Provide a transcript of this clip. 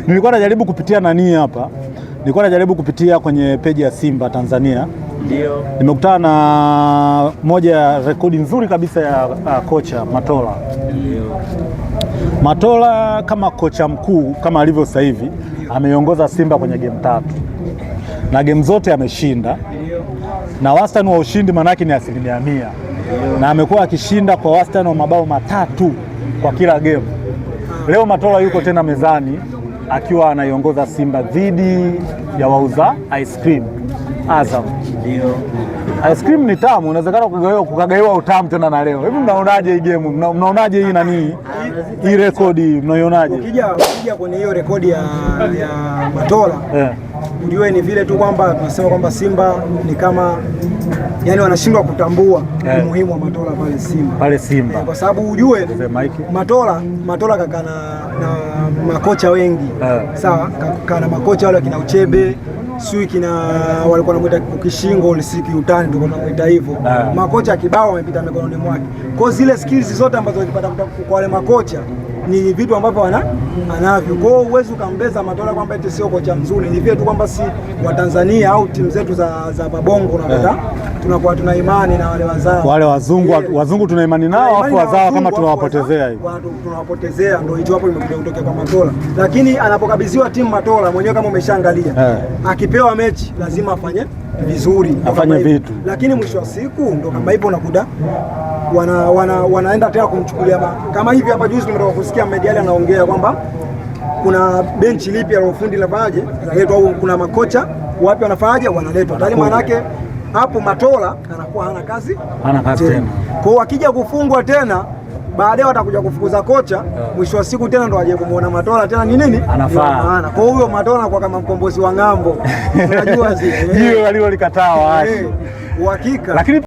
Nilikuwa najaribu kupitia nani hapa. Nilikuwa najaribu kupitia kwenye peji ya Simba Tanzania. Ndio. Nimekutana na moja ya rekodi nzuri kabisa ya kocha Matola. Ndio. Matola kama kocha mkuu kama alivyo sasa hivi ameiongoza Simba kwenye game 3. Na game zote ameshinda. Na wastani wa ushindi manake ni 100%. Na amekuwa akishinda kwa wastani wa mabao 3 kwa kila game. Leo Matola yuko tena mezani akiwa anaiongoza Simba dhidi ya wauza ice cream Azam. Ndio. Ice cream ni tamu, unawezekana kukagaiwa utamu tena na leo. Hivi mnaonaje hii game? Mnaonaje hii nani? Hii rekodi mnaionaje? Ukija kwenye hiyo rekodi ya Matola, ujue ni vile tu kwamba tunasema kwamba Simba ni kama yani wanashindwa kutambua umuhimu wa Matola pale Simba. Kwa sababu ujue Matola kaka na makocha wengi. Sawa, kaka na makocha wale kina Uchebe, sui kina walikuwa wanamuita Ukishingo ulisiki utani ndio wanamuita hivyo. Makocha kibao wamepita mikononi mwake. Kwa zile skills zote ambazo walipata kwa wale makocha ni vitu ambavyo anavyo. Kwa hiyo uwezo ukambeza Matola kwamba eti sio kocha mzuri. Ni vile tu kwamba si wa Tanzania au timu zetu za Babongo unakuta tunakuwa tuna imani na wale wazao. Wale wazungu tuna imani nao afu wazao kama tunawapotezea hivi. Tunawapotezea ndio hicho hapo imekuja kutokea kwa Matola. Lakini anapokabidhiwa timu Matola mwenyewe kama umeshaangalia akipewa mechi lazima afanye vizuri, afanye vitu. Lakini mwisho wa siku ndio kama hivyo unakuta wanaenda tena kumchukulia kama hivi. Hapa juzi tumetoka kusikia Mediali anaongea kwamba kuna benchi lipya la ufundi lafaje inaletwa au kuna makocha wapi wanafaje wanaletwa tayari, maana yake hapo Matola anakuwa hana kazi tena. Kwa hiyo akija kufungwa tena baadaye watakuja kufukuza kocha, mwisho wa siku tena ndo waje kumuona Matola tena ni nini anafaa. Kwa hiyo Matola anakuwa kama mkombozi wa ng'ambo, unajua zile hiyo alilolikataa waache uhakika. Lakini